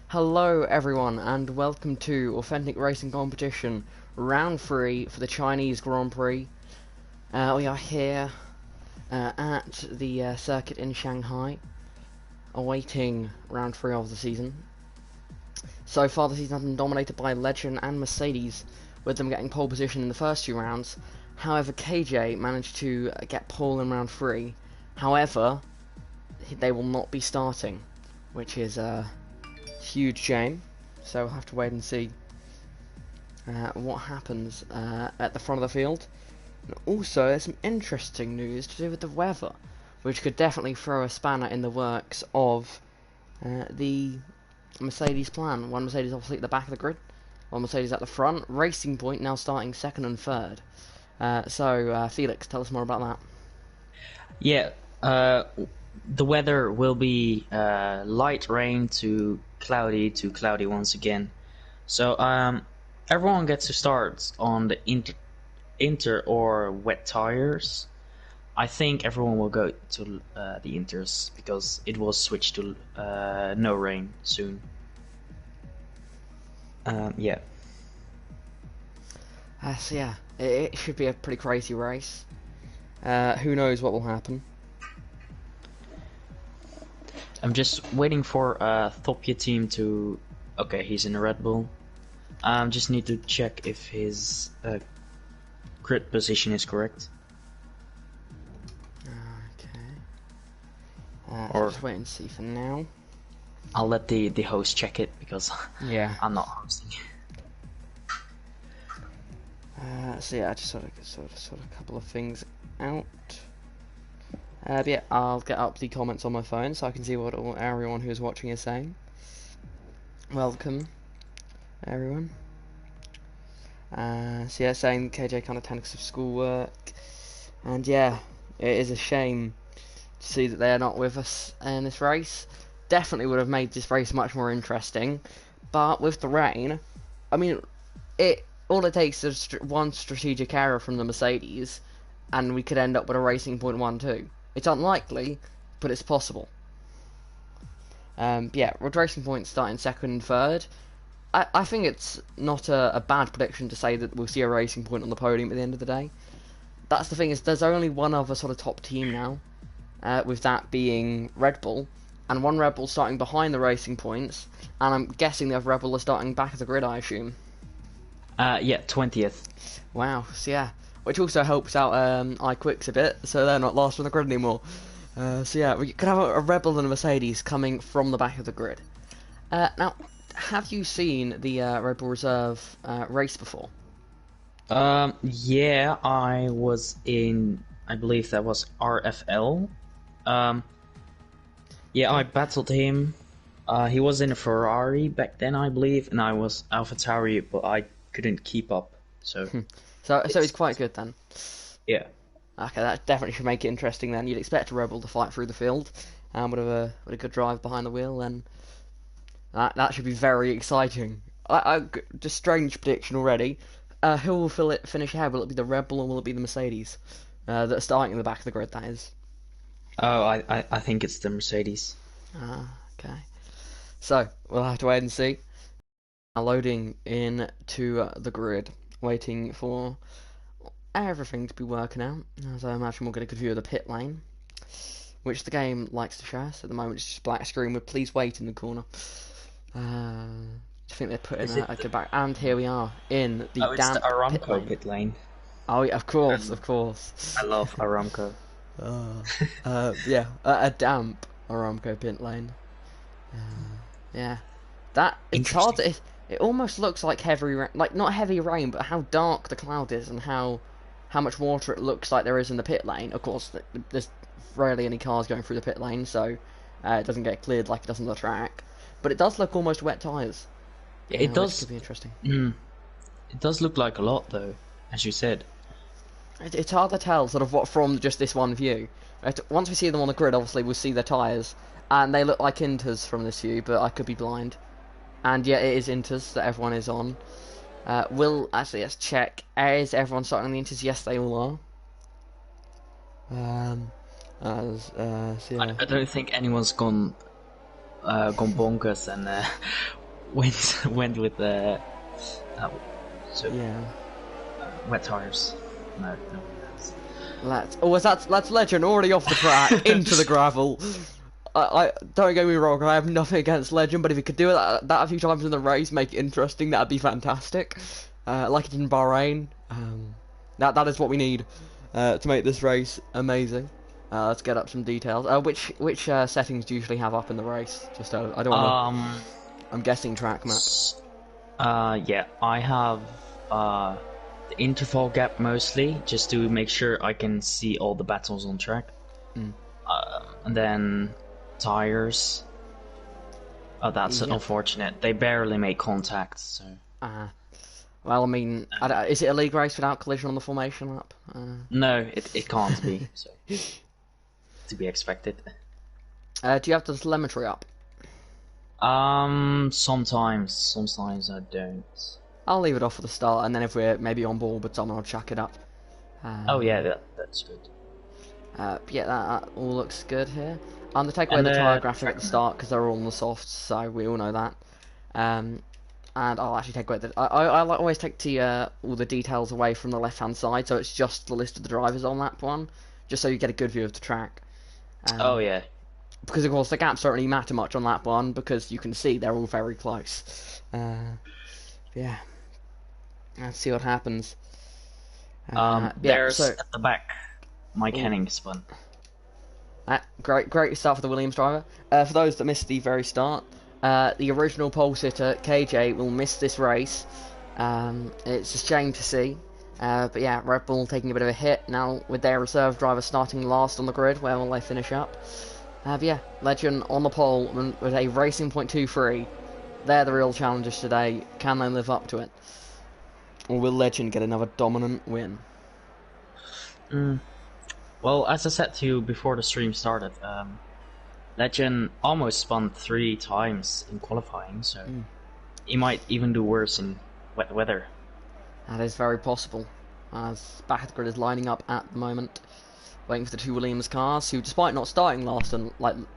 Hello everyone and welcome to Authentic Racing Competition Round 3 for the Chinese Grand Prix. We are here at the circuit in Shanghai, awaiting Round 3 of the season. So far the season has been dominated by Legend and Mercedes, with them getting pole position in the first two rounds. However, KJ managed to get pole in Round 3. However, they will not be starting, which is huge shame. So we'll have to wait and see what happens at the front of the field. And also, there's some interesting news to do with the weather, which could definitely throw a spanner in the works of the Mercedes plan. One Mercedes obviously at the back of the grid, one Mercedes at the front. Racing Point now starting second and third. So Felix, tell us more about that. Yeah, the weather will be light rain to cloudy once again. So everyone gets to start on the inter or wet tires. I think everyone will go to the inters because it will switch to no rain soon. Yeah. So yeah, it should be a pretty crazy race. Who knows what will happen? I'm just waiting for Thopia team to. Okay, he's in a Red Bull. Just need to check if his grid position is correct. Okay. Or Just wait and see for now. I'll let the host check it because Yeah. I'm not hosting. So yeah, I just sort of a couple of things out. But yeah, I'll get up the comments on my phone so I can see what everyone who's watching is saying. Welcome, everyone. So yeah, saying KJ kind of tanks of schoolwork, and yeah, it is a shame to see that they are not with us in this race. Definitely would have made this race much more interesting, but with the rain, I mean, all it takes is one strategic error from the Mercedes, and we could end up with a Racing Point 1-2. It's unlikely, but it's possible. Yeah, with Racing Point starting second and third, I think it's not a bad prediction to say that we'll see a Racing Point on the podium at the end of the day. That's the thing, is there's only one other sort of top team now, with that being Red Bull, and one Red Bull starting behind the Racing Points, and I'm guessing the other Red Bull is starting back of the grid, I assume. Yeah, 20th. Wow, so yeah, which also helps out iQuicks a bit, so they're not last on the grid anymore. So yeah, we could have a Red Bull and a Mercedes coming from the back of the grid. Now, have you seen the Red Bull Reserve race before? Yeah, I was in. I believe that was RFL. Yeah, I battled him. He was in a Ferrari back then, I believe, and I was AlphaTauri, but I couldn't keep up. So, So it's quite good then. yeah. Okay, that definitely should make it interesting then. You'd expect a Red Bull to fight through the field, and with a good drive behind the wheel, then that should be very exciting. Just strange prediction already. Who will finish ahead? Will it be the Red Bull or will it be the Mercedes? That are starting in the back of the grid, that is. Oh, I think it's the Mercedes. Okay. So, we'll have to wait and see. Loading in to the grid, waiting for everything to be working out. As I imagine we'll get a good view of the pit lane, which the game likes to show us. At the moment it's just black screen with please wait in the corner. I think they're putting Is it? a good back, and here we are in the Oh, it's the damp pit Aramco lane. pit lane. Oh yeah, of course, Um, of course. I love Aramco. Yeah, a damp Aramco pit lane. Yeah, that it's hard. Interesting. It almost looks like heavy rain, like not heavy rain, but how dark the cloud is and how much water it looks like there is in the pit lane. Of course, there's rarely any cars going through the pit lane, so it doesn't get cleared like it does on the track. But it does look almost wet tyres, Yeah, it which could does. be interesting. It does look like a lot, though, as you said. It's hard to tell sort of what from just this one view. Once we see them on the grid, obviously we'll see their tyres, and they look like Inters from this view, but I could be blind. And yeah, it is Inters that everyone is on. Let's check. Is everyone starting on the Inters? Yes, they all are. So yeah. I don't think anyone's gone gone bonkers and went with uh, so, Yeah. wet tires. No. That's Legend already off the track into the gravel. I don't get me wrong, I have nothing against Legend, but if he could do that a few times in the race, make it interesting, that'd be fantastic. Like it did in Bahrain. That is what we need to make this race amazing. Let's get up some details. Which settings do you usually have up in the race? Just I don't want to. I'm guessing track map. Yeah, I have the interval gap mostly, just to make sure I can see all the battles on track. And then tires. Oh, that's unfortunate. They barely make contact, so. Well, I mean, is it a league race without collision on the formation lap? No, it can't be. So. To be expected. Do you have the telemetry up? Sometimes I don't. I'll leave it off for the start, and then if we're maybe on board with someone, I'll chuck it up. Oh yeah, that's good. Yeah, that all looks good here. I'm going to take away the tyre graphic at the start because they're all on the softs, so we all know that. And I'll actually take away the. I always take all the details away from the left-hand side, so it's just the list of the drivers on lap one, just so you get a good view of the track. Oh yeah. Because of course the gaps don't really matter much on lap one because you can see they're all very close. Yeah. Let's see what happens. There's at the back Mike Henning spun. Great start for the Williams driver. For those that missed the very start, the original pole sitter KJ will miss this race. It's a shame to see. But yeah, Red Bull taking a bit of a hit now with their reserve driver starting last on the grid. Where will they finish up? But yeah, Legend on the pole with a racing .23. They're the real challengers today. Can they live up to it? Or will Legend get another dominant win? Well, as I said to you before the stream started, Legend almost spun 3 times in qualifying, so he might even do worse in wet weather. That is very possible, as back at the grid is lining up at the moment, waiting for the 2 Williams cars, who despite not starting last, and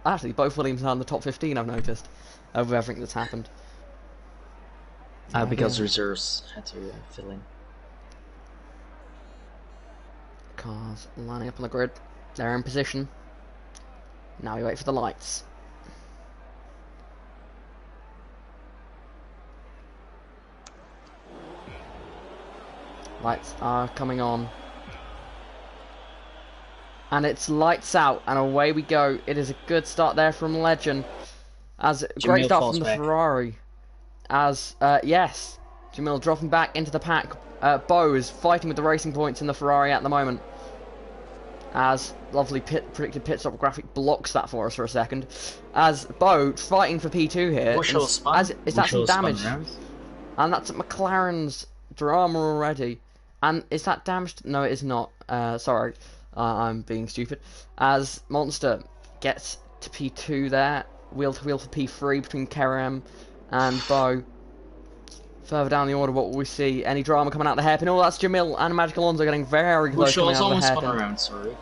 actually both Williams are in the top 15 I've noticed, over everything that's happened. Because reserves had to fill in. Cars lining up on the grid, they're in position. Now we wait for the lights. Lights are coming on. And it's lights out, and away we go. It is a good start there from Legend. As great start from the Ferrari. As, yes, Jamil dropping back into the pack. Bo is fighting with the racing points in the Ferrari at the moment. As lovely predicted pit stop graphic blocks that for us for a second. As Bo fighting for P2 here. Is that some damage? And that's McLaren's drama already. And is that damaged? No, it is not. Sorry, I'm being stupid. As Monster gets to P2 there, wheel to wheel for P3 between Kerem and Bo. Further down the order, what will we see? Any drama coming out the hairpin? Oh, that's Jamil and Magic Alonso getting very close coming out of the hairpin. Around, sorry.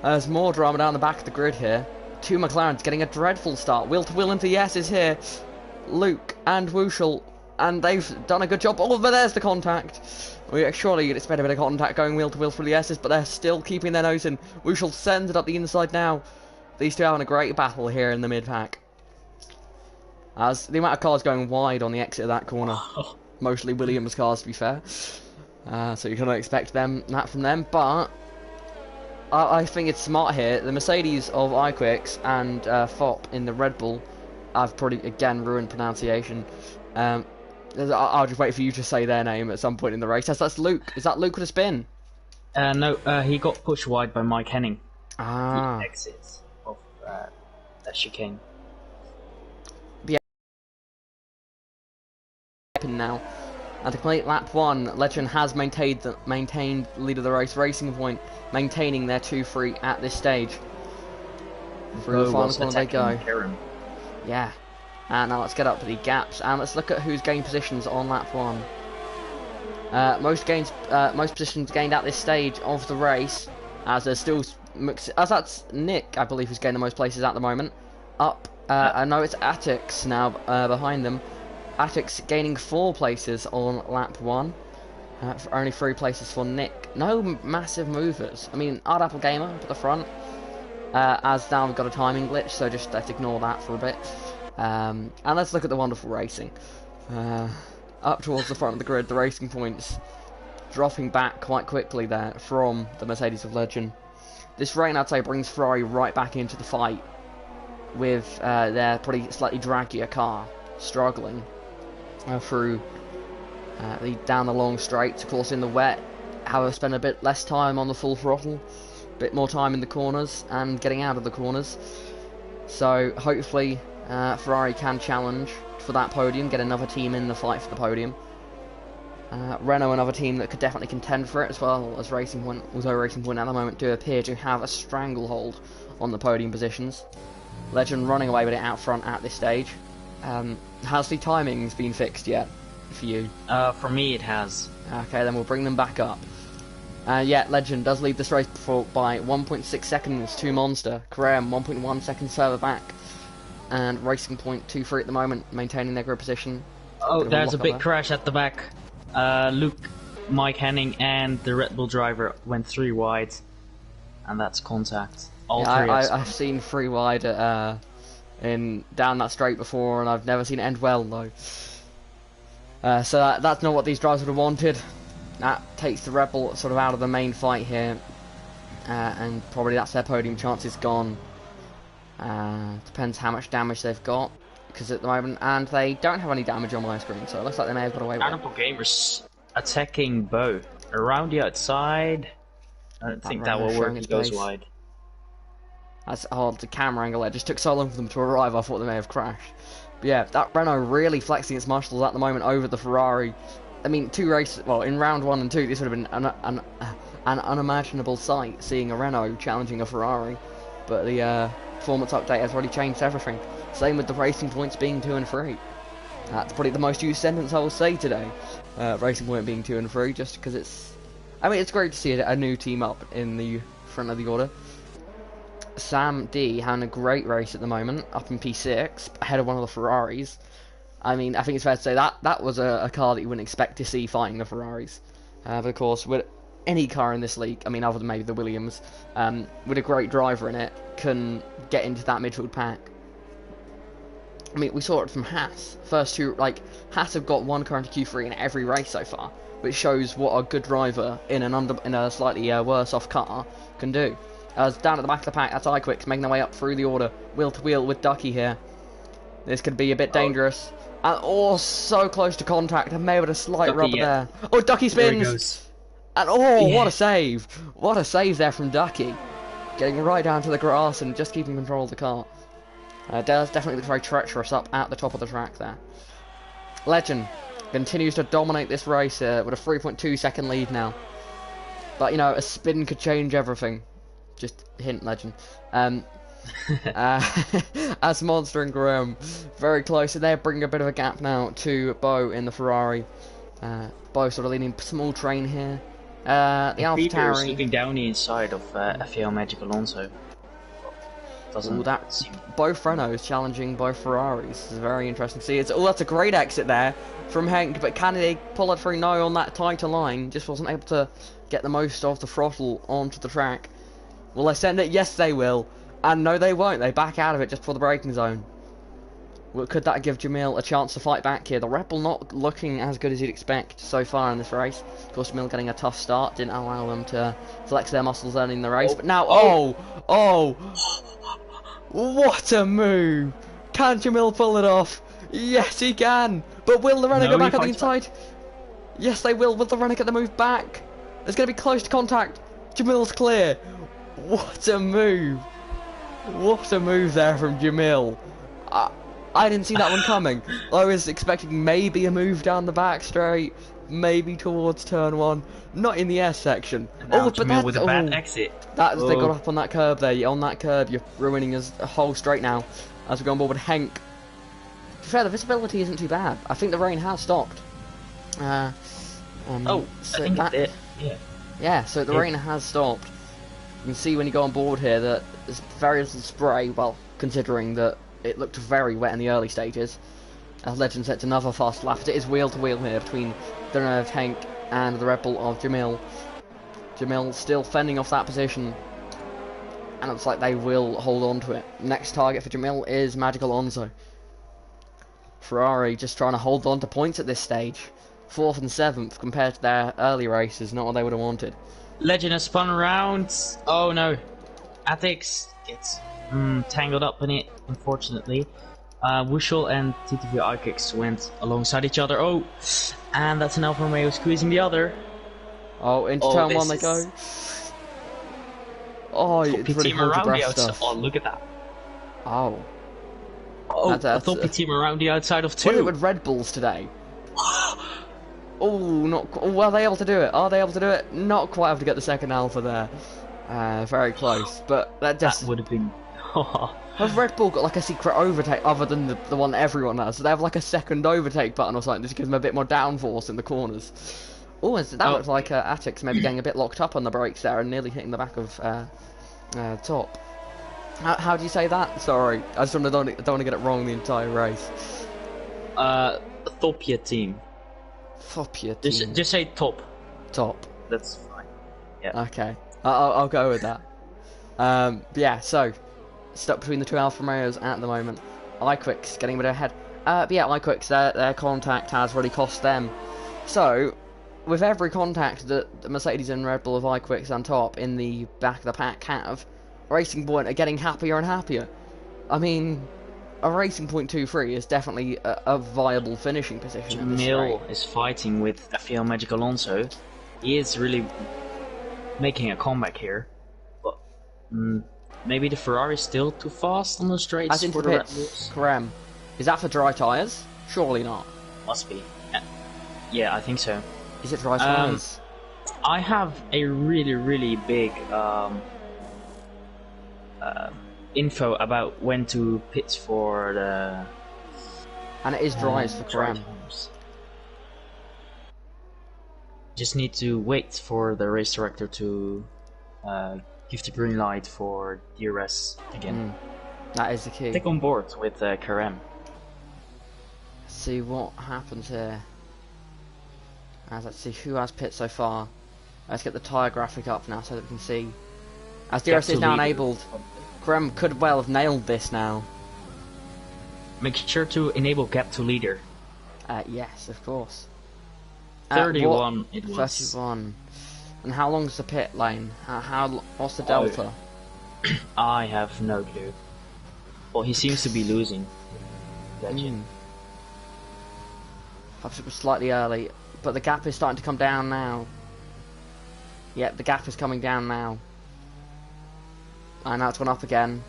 There's more drama down the back of the grid here. 2 McLarens getting a dreadful start. Wheel to wheel into the S's here. Luke and Wushel. And they've done a good job. Oh, but there's the contact. Surely you'd expect a bit of contact going wheel to wheel through the S's, but they're still keeping their nose in. Wushel sends it up the inside now. These two having a great battle here in the mid-pack. As the amount of cars going wide on the exit of that corner. Mostly Williams cars, to be fair. So you couldn't expect that from them, but I think it's smart here. The Mercedes of iQuicks and FOP in the Red Bull, I've probably, again, ruined pronunciation. I'll just wait for you to say their name at some point in the race. That's Luke. Is that Luke with a spin? No, he got pushed wide by Mike Henning. Ah. The exits of that chicane. Yeah. Now. And to complete lap 1, Legend has maintained the lead of the race, Racing Point maintaining their 2-3 at this stage. Through the final corner they go. Kerem. Yeah. And now let's get up to the gaps and let's look at who's gained positions on lap 1. Most positions gained at this stage of the race, as there's still as that's Nick, I believe, who's gained the most places at the moment. Up I know it's Atix now behind them. Atix gaining 4 places on lap 1. Only 3 places for Nick. No massive movers. I mean, Ard Apple Gamer up at the front. As now we've got a timing glitch, so just let's ignore that for a bit. And let's look at the wonderful racing. Up towards the front of the grid, the Racing Points dropping back quite quickly there from the Mercedes of Legend. This rain, I'd say, brings Ferrari right back into the fight with their pretty slightly draggier car struggling through down the long straights. Of course, in the wet, however, spend a bit less time on the full throttle, a bit more time in the corners and getting out of the corners. So hopefully Ferrari can challenge for that podium, get another team in the fight for the podium. Renault, another team that could definitely contend for it, as well as Racing Point, although Racing Point at the moment do appear to have a stranglehold on the podium positions. Legend running away with it out front at this stage. Has the timings been fixed yet for you? For me it has. Okay, then we'll bring them back up. Yeah, Legend does lead this race by 1.6 seconds to Monster. Carrera 1.1 seconds further back. And Racing Point 2-3 at the moment, maintaining their grid position. Oh, there's a big crash at the back. Luke, Mike Henning and the Red Bull driver went 3 wide. And that's contact. I've seen 3 wide down that straight before, and I've never seen it end well though. So that's not what these drivers would have wanted. That takes the Red Bull sort of out of the main fight here, and probably that's their podium chances gone. Depends how much damage they've got, because at the moment, and they don't have any damage on my screen, so it looks like they may have got away with it. Apple Gamers attacking Bo around the outside. I don't think that will work. It goes wide. That's odd, the camera angle there. Just took so long for them to arrive, I thought they may have crashed. But yeah, that Renault really flexing its muscles at the moment over the Ferrari. I mean, 2 races, well, in round 1 and 2, this would have been an unimaginable sight, seeing a Renault challenging a Ferrari. But the performance update has already changed everything. Same with the Racing Points being 2 and 3. That's probably the most used sentence I will say today. Racing Point being 2 and 3, just because it's... I mean, it's great to see a new team up in the front of the order. Sam D having a great race at the moment, up in P6, ahead of one of the Ferraris. I mean, I think it's fair to say that was a car that you wouldn't expect to see fighting the Ferraris. But of course, with any car in this league, I mean, other than maybe the Williams, with a great driver in it, can get into that midfield pack. I mean, we saw it from Haas. First 2, like, Haas have got 1 car into Q3 in every race so far, which shows what a good driver in a slightly worse off car can do. As down at the back of the pack, that's iQuicks making their way up through the order, wheel to wheel with Ducky here. This could be a bit dangerous. And so close to contact, and maybe with a slight rubber there. Oh, Ducky spins! And what a save! What a save there from Ducky. Getting right down to the grass and just keeping control of the car. Does definitely look very treacherous up at the top of the track there. Legend continues to dominate this race with a 3.2 second lead now. But, you know, a spin could change everything. Just hint, Legend. As Monster and Graham very close, and they're bringing a bit of a gap now to Bo in the Ferrari. Bo sort of leading small train here. The AlphaTauri looking down the inside of FAL Magic Alonso. Both Renaults challenging both Ferraris. This is very interesting to see. That's a great exit there from Henk, but can they pull it through? No, on that tighter line, just wasn't able to get the most of the throttle onto the track. Will they send it? Yes, they will. And no, they won't. They back out of it just before the braking zone. Well, could that give Jamil a chance to fight back here? The Red Bull not looking as good as you'd expect so far in this race. Of course, Jamil getting a tough start didn't allow them to flex their muscles early in the race. But now, what a move! Can Jamil pull it off? Yes, he can. But will the Renault go back on the inside? Yes, they will. Will the Renault get the move back? There's going to be close to contact. Jamil's clear. What a move! What a move there from Jamil. I didn't see that one coming. I was expecting maybe a move down the back straight, maybe towards turn 1, not in the S section. But Jamil with a bad exit. They got up on that curb there. On that curb, you're ruining his whole straight now. As we go on board with Henk. To be fair, the visibility isn't too bad. I think the rain has stopped. I think it did. Yeah, so the rain has stopped. You can see when you go on board here that there's very little spray, well, considering that it looked very wet in the early stages. As Legend sets another fast lap. It is wheel to wheel here between the runner of Henk and the Red Bull of Jamil. Jamil still fending off that position, and it looks like they will hold on to it. Next target for Jamil is Magic Alonso. Ferrari just trying to hold on to points at this stage. 4th and 7th compared to their early races, not what they would have wanted. Legend has spun around. Oh no. Atix gets tangled up in it, unfortunately. Wushel and TTV iKicks went alongside each other. Oh, and that's an Alfa Romeo squeezing the other. Oh, into turn 1 they go. Oh, it's really team around the outside. stuff. Oh, look at that. Oh. Oh, a Thoppy team around the outside of 2. What is it with Red Bulls today? Oh, not. Oh, are they able to do it? Are they able to do it? Not quite able to get the second Alpha there. Very close, but that just would have been. Has Red Bull got like a secret overtake other than the one that everyone has? So they have like a second overtake button or something. This gives them a bit more downforce in the corners. Oh, that looks like Atix maybe getting a bit locked up on the brakes there and nearly hitting the back of Top. How do you say that? Sorry, I just don't want to get it wrong the entire race. Thoppia team. Thoppia team. Just say Top. Top. That's fine. Yeah. Okay, I'll go with that. Yeah, so stuck between the two Alfa Romeos at the moment. iQuicks getting a bit ahead. But yeah, iQuicks, their contact has really cost them. So, with every contact that the Mercedes and Red Bull of iQuicks and Top in the back of the pack have, Racing Point are getting happier and happier. I mean, a Racing Point 2-3 is definitely a viable finishing position. Jamil is fighting with FPL Magic Alonso. He is really making a comeback here. But maybe the Ferrari is still too fast on the straights. As into the pits, Karem. Is that for dry tyres? Surely not. Must be. Yeah, I think so. Is it dry tyres? I have a really big info about when to pit for the. And it is dry for Karem. Just need to wait for the race director to give the green light for DRS again. That is the key. Take on board with Karem. See what happens here. Let's see who has pit so far. Let's get the tyre graphic up now so that we can see. As DRS is now enabled, Karem could well have nailed this now. Make sure to enable gap to leader. Yes, of course. 31 it was. 31. And how long's the pit lane? What's the delta? I have no clue. Well, he seems to be losing. Legend. Perhaps it was slightly early, but the gap is starting to come down now. Yep, the gap is coming down now. And now it's gone up again.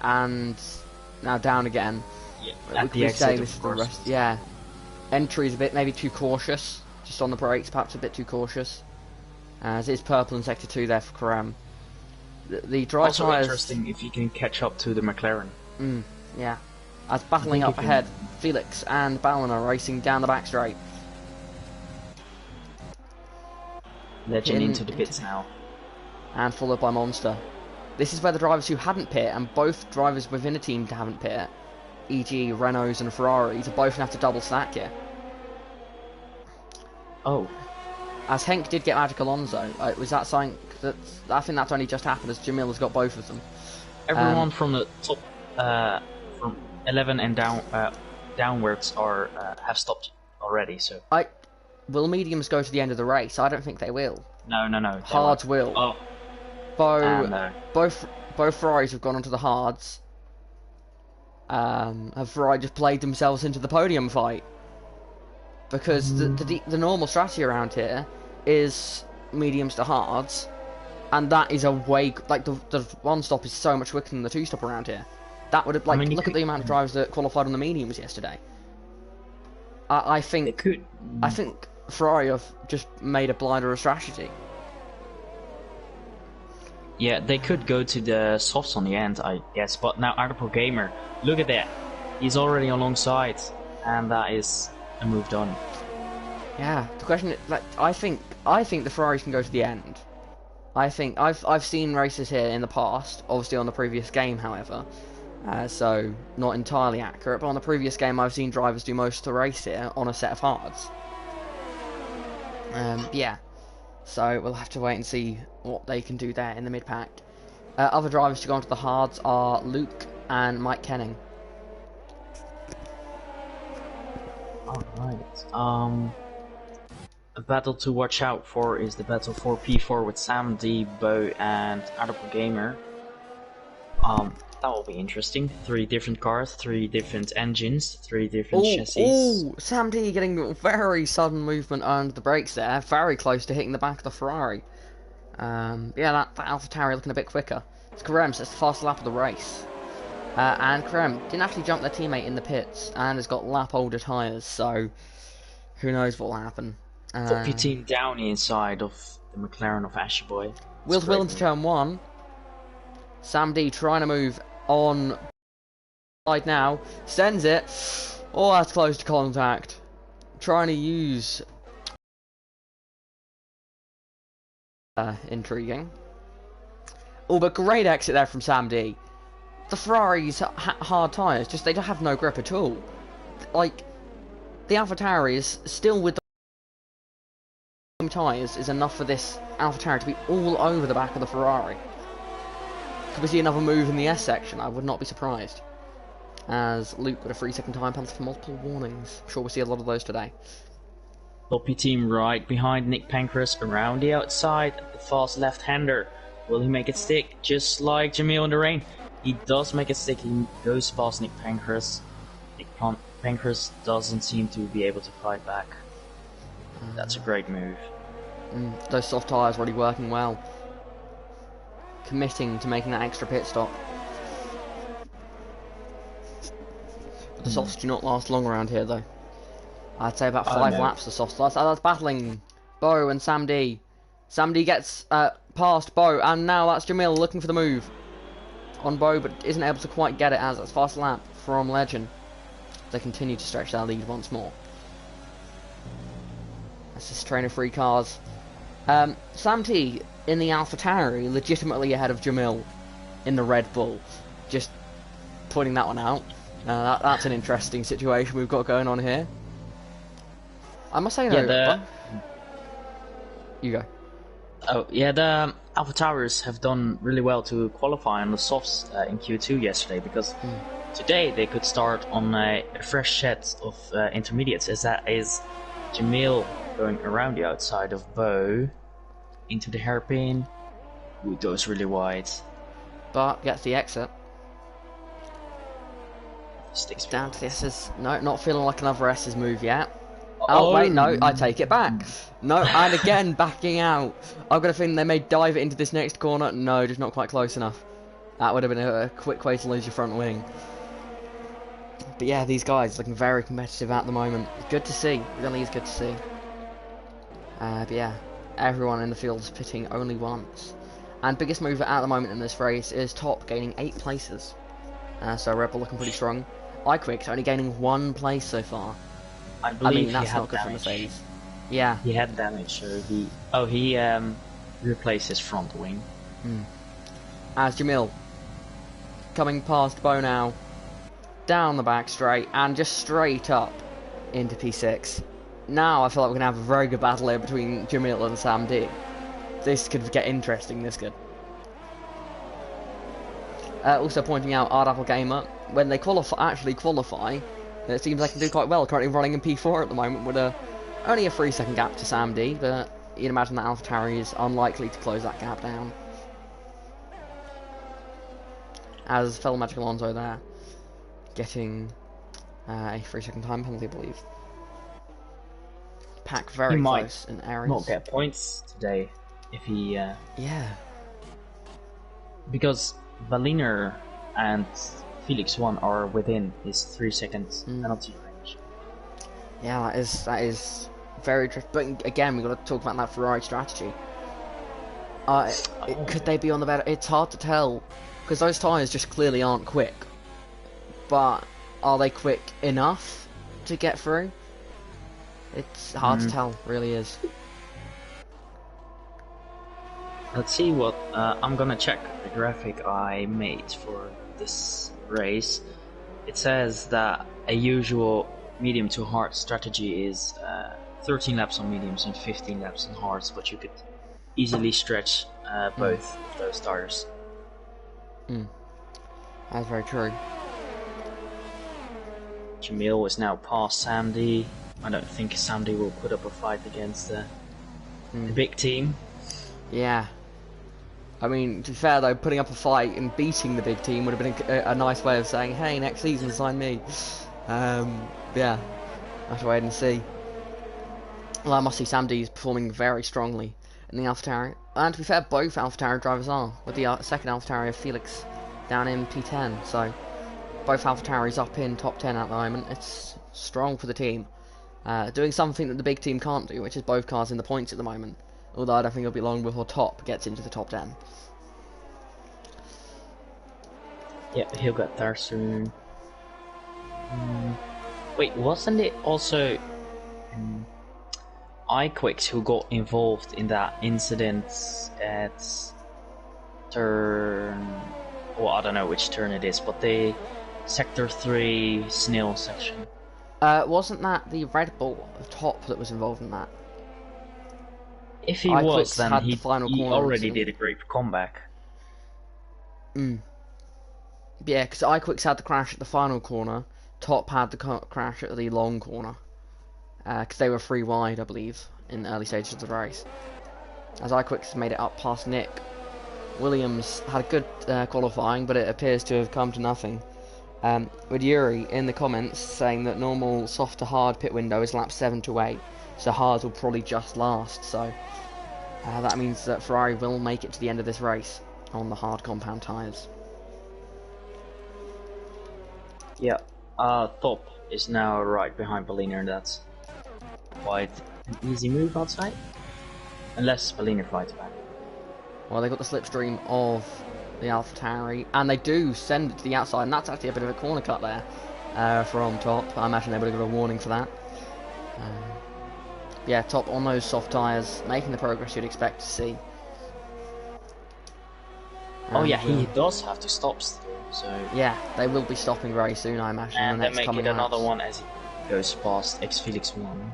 And now down again. Yeah, at the exit, this is the rest. Yeah. Entry's a bit maybe too cautious. Just on the brakes, perhaps a bit too cautious. As it is purple in sector 2 there for Karem. The dry also tyres... interesting if you can catch up to the McLaren. Yeah. As battling up ahead, Felix and Ballon are racing down the back straight. Legend into the pits now. And followed by Monster. This is where the drivers who hadn't pit, and both drivers within a team to haven't pit, e.g. Renaults and Ferraris, are both going to have to double stack here. Oh. As Henk did get Magic Alonso, was that something that... I think that's only just happened as Jamil has got both of them. Everyone from the top... from 11 and downwards have stopped already, so... Will mediums go to the end of the race? I don't think they will. No. Hards will. Oh. Both Ferraris have gone onto the hards. Have Ferrari just played themselves into the podium fight? Because the normal strategy around here is mediums to hards, and that is a way like the one stop is so much quicker than the two stop around here. That would have look at the amount of drivers that qualified on the mediums yesterday. I think Ferrari have just made a blinder of strategy. Yeah, they could go to the softs on the end, I guess, but now Artapro Gamer, look at that. He's already alongside, and that is a move done. Yeah, the question is, I think the Ferraris can go to the end. I think I've seen races here in the past, obviously on the previous game, however, so not entirely accurate. But on the previous game, I've seen drivers do most of the race here on a set of hards. Yeah, so we'll have to wait and see what they can do there in the mid-pack. Other drivers to go onto the hards are Luke and Mike Kenning. Alright, a battle to watch out for is the battle for P4 with Sam D, Bo, and Audible Gamer. That will be interesting. 3 different cars, 3 different engines, 3 different chassis. Oh, Sam D getting very sudden movement under the brakes there, very close to hitting the back of the Ferrari. Yeah, that AlphaTauri looking a bit quicker. It's Karem, so it's the fastest lap of the race. And Karem didn't actually jump their teammate in the pits, and has got lap older tyres, so who knows what will happen. Top team down inside of the McLaren of Ashy Boy. Wheels Will into turn 1. Sam D trying to move on side now, sends it. Oh, that's close to contact. Trying to use intriguing. Oh, but great exit there from Sam D. The Ferrari's hard tyres, just they don't have no grip at all. Like, the AlphaTauri is still with the tyres is enough for this AlphaTauri to be all over the back of the Ferrari. Could we see another move in the S section? I would not be surprised. As Luke with a 3-second time penalty for multiple warnings. I'm sure we'll see a lot of those today. Toppy team right behind Nick Pancras around the outside. The fast left-hander. Will he make it stick? Just like Jamil in the rain. He does make it stick. He goes past Nick Pancras. Nick Pancras doesn't seem to be able to fight back. That's a great move. Those soft tyres really working well. Committing to making that extra pit stop. But the softs do not last long around here though. I'd say about 5 laps the softs last. That's battling Bo and Sam D. Sam D gets past Bo, and now that's Jamil looking for the move on Bo, but isn't able to quite get it as that's fast lap from Legend. They continue to stretch their lead once more. That's just train of 3 cars. Sam T in the AlphaTauri legitimately ahead of Jamil in the Red Bull. Just pointing that one out. That's an interesting situation we've got going on here. I must say though, you go. Oh yeah, the AlphaTauris have done really well to qualify on the softs in Q2 yesterday, because today they could start on a fresh set of intermediates, as that is Jamil going around the outside of Bo into the hairpin, who goes really wide. But gets the exit. Sticks down to the S's. No, not feeling like another S's move yet. Oh, wait, no, I take it back. No, and again, backing out. I've got a feeling they may dive it into this next corner. No, just not quite close enough. That would have been a quick way to lose your front wing. But yeah, these guys looking very competitive at the moment. Good to see. Really is good to see. But yeah, everyone in the field is pitting only once. And biggest mover at the moment in this race is Top, gaining 8 places. So Red Bull looking pretty strong. iQuick's only gaining 1 place so far. I believe that's he had not good damage. for Mercedes. Yeah. He had damage, so he replaced his front wing. As Jamil coming past Bo now, down the back straight and just straight up into P6. Now I feel like we're gonna have a very good battle here between Jamil and Sam D. This could get interesting. This could. Also pointing out Ardapple Gamer, when they actually qualify, it seems they can do quite well. Currently running in P4 at the moment with only a 3-second gap to Sam D, but you'd imagine that AlphaTauri is unlikely to close that gap down. As fellow Magic Alonso there, getting a 3-second time penalty, I believe. Pack very He close might in areas. not get points today if he Yeah. because Berliner and Felix 1 are within his 3-second penalty range. Yeah, that is very tricky. But again, we've got to talk about that Ferrari strategy. Could they be on the better? It's hard to tell, because those tyres just clearly aren't quick. But are they quick enough to get through? It's hard to tell, really is. Let's see what I'm gonna check the graphic I made for this race, it says that a usual medium to hard strategy is 13 laps on mediums and 15 laps on hards, but you could easily stretch both of those tires. That's very true. Jamil is now past Sandy. I don't think Sandy will put up a fight against the big team. Yeah. I mean, to be fair though, putting up a fight and beating the big team would have been a nice way of saying, hey, next season sign me. Yeah, have to wait and see. Well, I must say Sandy is performing very strongly in the AlphaTauri. And to be fair, both AlphaTauri drivers are, with the second AlphaTauri of Felix down in P10. So, both AlphaTauris up in top 10 at the moment. It's strong for the team. Doing something that the big team can't do, which is both cars in the points at the moment. Although I don't think it'll be long before Top gets into the top 10. Yeah, he'll get there soon. Wait, wasn't it also iQuicks who got involved in that incident at turn... Well, I don't know which turn it is, but the Sector 3 Snail section. Wasn't that the Red Bull Top that was involved in that? If he iQuicks was, then had he the final corner already did a great comeback. Yeah, because iQuicks had the crash at the final corner, Top had the crash at the long corner. Because they were 3 wide, I believe, in the early stages of the race. As iQuicks made it up past Nick. Williams had a good qualifying, but it appears to have come to nothing. With Yuri in the comments saying that normal soft to hard pit window is laps 7 to 8, so hard will probably just last, so that means that Ferrari will make it to the end of this race on the hard compound tyres. Yeah, Top is now right behind Berliner, and that's quite an easy move, I'd say. Unless Berliner fights back. Well, they got the slipstream of the AlphaTauri, and they do send it to the outside, and that's actually a bit of a corner cut there from Top. I imagine they would have got a warning for that. Yeah, Top on those soft tyres, making the progress you'd expect to see. Oh yeah, he does have to stop still, so... Yeah, they will be stopping very soon, I imagine. And the they next make coming it another laps. one as he goes past Felix 1.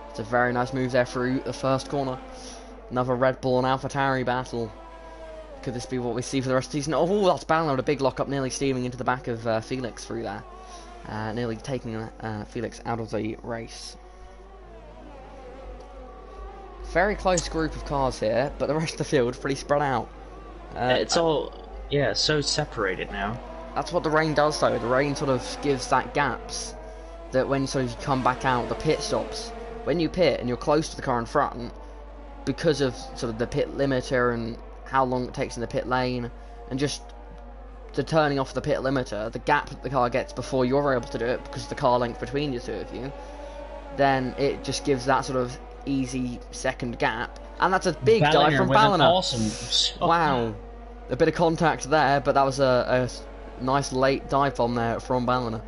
It's a very nice move there through the first corner. Another Red Bull and AlphaTauri battle. Could this be what we see for the rest of the season? Oh, that's Ballard, a big lock-up, nearly steaming into the back of Felix through there. Nearly taking Felix out of the race. Very close group of cars here, but the rest of the field pretty spread out. It's all, yeah, so separated now. That's what the rain does though. The rain sort of gives that gaps that when sort of you come back out, the pit stops. When you pit and you're close to the car in front, because of sort of the pit limiter and how long it takes in the pit lane, and just the turning off the pit limiter, the gap that the car gets before you're able to do it because of the car length between the two of you, then it just gives that sort of easy second gap. And that's a big dive from Balliner. Awesome. Wow. A bit of contact there, but that was a nice late dive bomb there from Balliner.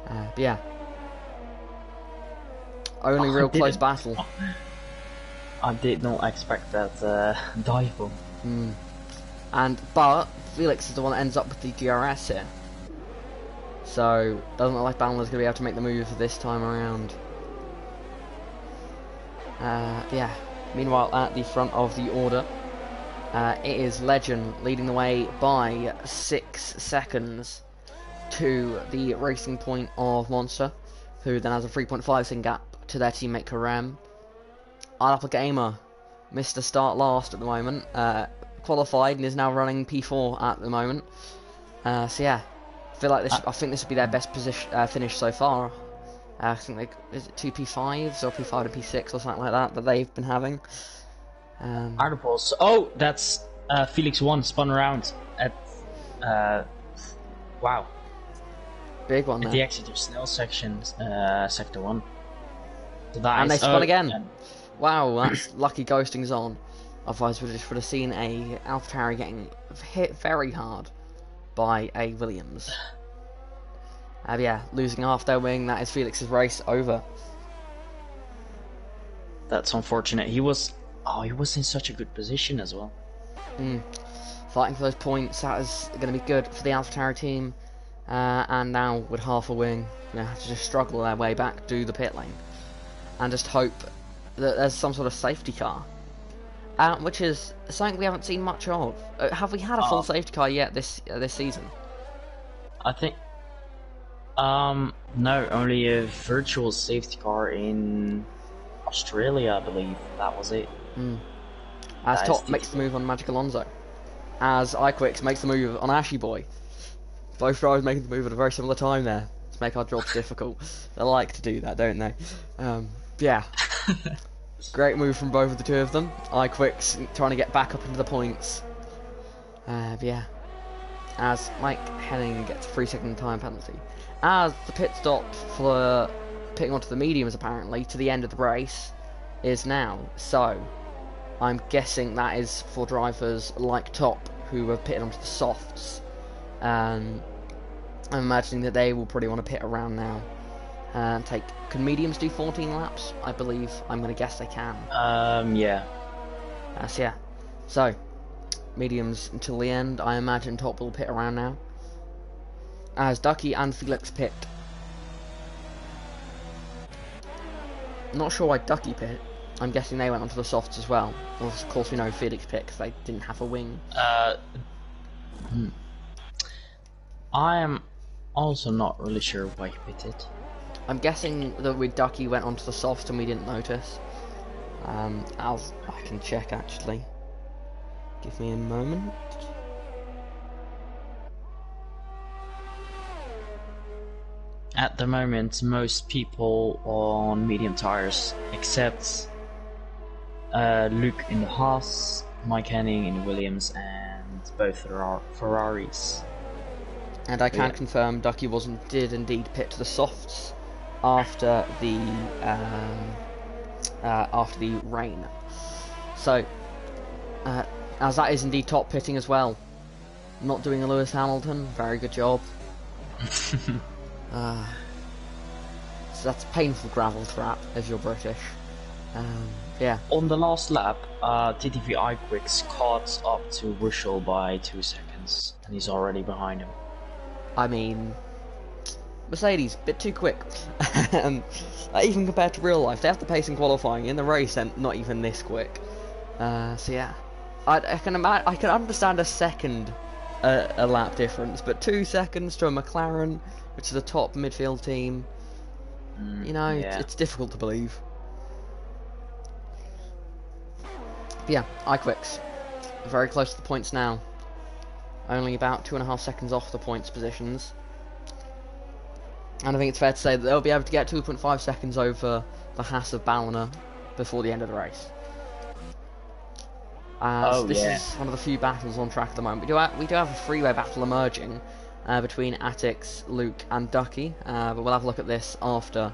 But yeah. Only real close battle. I did not expect that dive bomb. But Felix is the one that ends up with the DRS here. So, doesn't look like Balliner's going to be able to make the move this time around. Yeah. Meanwhile, at the front of the order, it is Legend leading the way by 6 seconds to the Racing Point of Monster, who then has a 3.5 second gap to their teammate Karam. Alpha Gamer missed a start last at the moment, qualified and is now running P4 at the moment. So yeah, I think this would be their best position finish so far. I think is it 2 P5s or P5 to P6 or something like that they've been having. Articles. Oh, that's Felix 1 spun around at wow. Big one there. At the exit of Snell section, sector 1. So and they spun again. Wow, that's lucky ghosting's on. Otherwise we just would have seen a AlphaTauri getting hit very hard by a Williams. Yeah, losing half their wing, that is Felix's race over. That's unfortunate. He was in such a good position as well. fighting for those points. That is going to be good for the AlphaTauri team. And now with half a wing, they have to just struggle their way back to the pit lane, and just hope that there's some sort of safety car, which is something we haven't seen much of. Have we had a full safety car yet this season? I think no, only a virtual safety car in Australia, I believe. That was it. As Top makes the move on Magic Alonso, as iQuicks makes the move on Ashy Boy. Both drivers making the move at a very similar time there to make our jobs difficult. They like to do that, don't they? Yeah. Great move from both of the two of them. iQuicks trying to get back up into the points. Yeah. As Mike Henning gets a 3-second time penalty. As the pit stop for pitting onto the mediums, apparently, to the end of the race is now. So, I'm guessing that is for drivers like Top, who have pitted onto the softs. I'm imagining that they will probably want to pit around now and take. Can mediums do 14 laps? I believe. I'm going to guess they can. Yeah. Yeah. So, mediums until the end. I imagine Top will pit around now, as Ducky and Felix pit. Not sure why Ducky pit. I'm guessing they went onto the softs as well. Of course, we know Felix pit because they didn't have a wing. I am also not really sure why he pitted. I'm guessing that with Ducky went onto the softs and we didn't notice. I can check actually. Give me a moment. At the moment, most people on medium tires, except Luke in the Haas, Mike Henning in the Williams, and both Ferraris. And I can confirm Ducky did indeed pit to the softs after the rain. So, as that is indeed Top pitting as well, not doing a Lewis Hamilton, very good job. So that's a painful gravel trap if you're British. Yeah. On the last lap, TTV iQuicks caught up to Russell by 2 seconds, and he's already behind him. I mean, Mercedes, a bit too quick. Even compared to real life, they have the pace in qualifying. In the race, and not even this quick. So yeah, I can understand a second a lap difference, but 2 seconds to a McLaren, which is a top midfield team. You know, yeah. it's difficult to believe. But yeah, iQuicks, very close to the points now. Only about 2.5 seconds off the points positions. And I think it's fair to say that they'll be able to get 2.5 seconds over the Haas of Ballina before the end of the race. This is one of the few battles on track at the moment. We do have a freeway battle emerging between Atix, Luke, and Ducky, but we'll have a look at this after